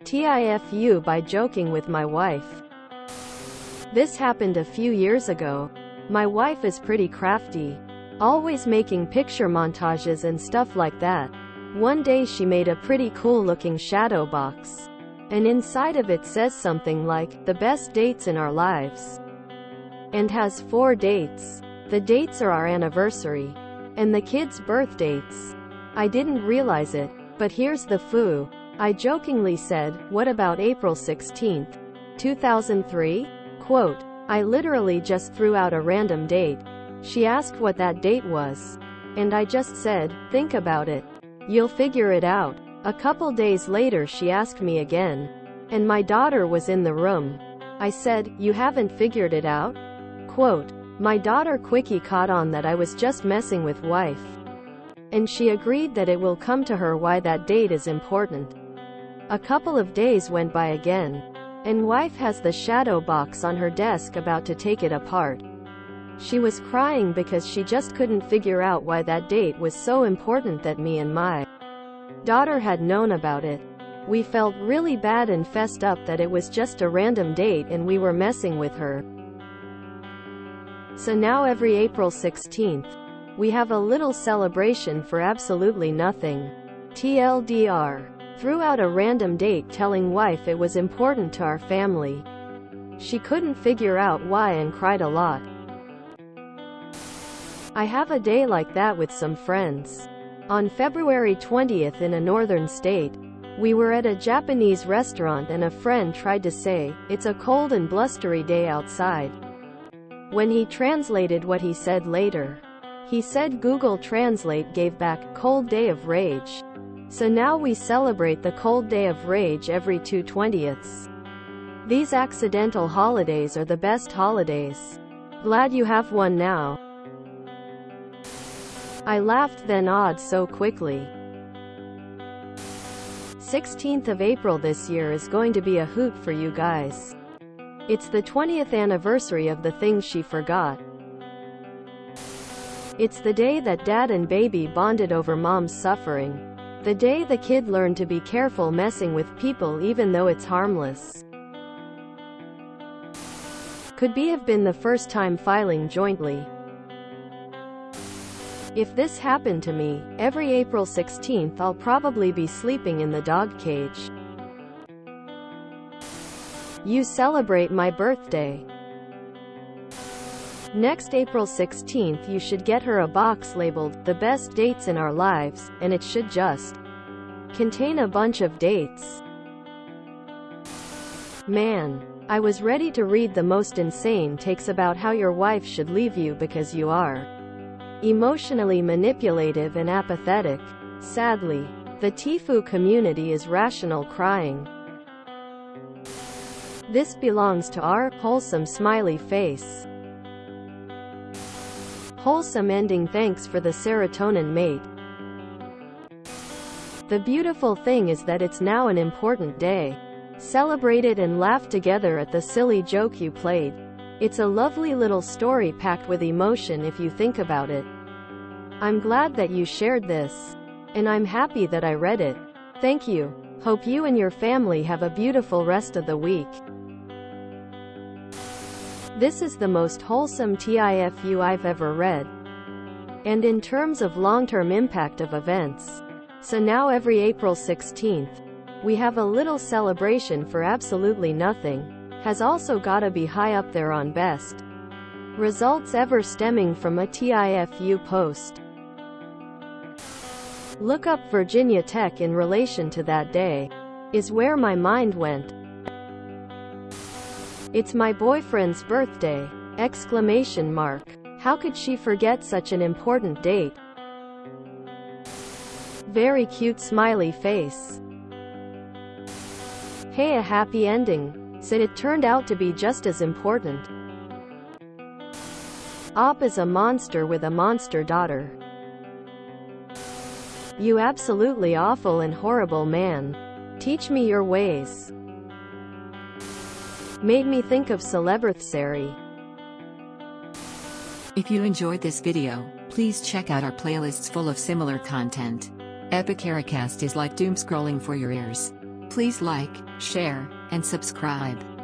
TIFU by joking with my wife. This happened a few years ago. My wife is pretty crafty, always making picture montages and stuff like that. One day she made a pretty cool looking shadow box, and inside of it says something like, "The best dates in our lives," and has 4 dates. The dates are our anniversary, and the kids' birth dates. I didn't realize it, but here's the foo. I jokingly said, "What about April 16th, 2003? Quote, "I literally just threw out a random date." She asked what that date was, and I just said, "Think about it. You'll figure it out." A couple days later she asked me again, and my daughter was in the room. I said, "You haven't figured it out?" Quote, "My daughter quickie caught on that I was just messing with wife, and she agreed that it will come to her why that date is important." A couple of days went by again, and wife has the shadow box on her desk about to take it apart. She was crying because she just couldn't figure out why that date was so important that me and my daughter had known about it. We felt really bad and fessed up that it was just a random date and we were messing with her. So now every April 16th, we have a little celebration for absolutely nothing. TLDR. Threw out a random date telling wife it was important to our family. She couldn't figure out why and cried a lot. I have a day like that with some friends. On February 20th in a northern state, we were at a Japanese restaurant and a friend tried to say, "It's a cold and blustery day outside." When he translated what he said later, he said Google Translate gave back, "Cold day of rage." So now we celebrate the cold day of rage every 2/20ths. These accidental holidays are the best holidays. Glad you have one now. I laughed then awed so quickly. 16th of April this year is going to be a hoot for you guys. It's the 20th anniversary of the thing she forgot. It's the day that dad and baby bonded over mom's suffering. The day the kid learned to be careful messing with people even though it's harmless. Could have been the first time filing jointly. If this happened to me, every April 16th I'll probably be sleeping in the dog cage. You celebrate my birthday. Next April 16th you should get her a box labeled, "The best dates in our lives," and it should just contain a bunch of dates. Man, I was ready to read the most insane takes about how your wife should leave you because you are emotionally manipulative and apathetic. Sadly, the TIFU community is rational crying. This belongs to our wholesome smiley face. Wholesome ending. Thanks for the serotonin, mate. The beautiful thing is that it's now an important day. Celebrate it and laugh together at the silly joke you played. It's a lovely little story packed with emotion if you think about it. I'm glad that you shared this, and I'm happy that I read it. Thank you. Hope you and your family have a beautiful rest of the week. This is the most wholesome TIFU I've ever read. And in terms of long-term impact of events. So now every April 16th, we have a little celebration for absolutely nothing. Has also gotta be high up there on best results ever stemming from a TIFU post. Look up Virginia Tech in relation to that day. Is where my mind went. It's my boyfriend's birthday! Exclamation mark. How could she forget such an important date? Very cute smiley face. Hey, a happy ending. Said it turned out to be just as important. Op is a monster with a monster daughter. You absolutely awful and horrible man. Teach me your ways. Made me think of celebrity. If you enjoyed this video, please check out our playlists full of similar content. Epic Ericast is like doom scrolling for your ears. Please like, share, and subscribe.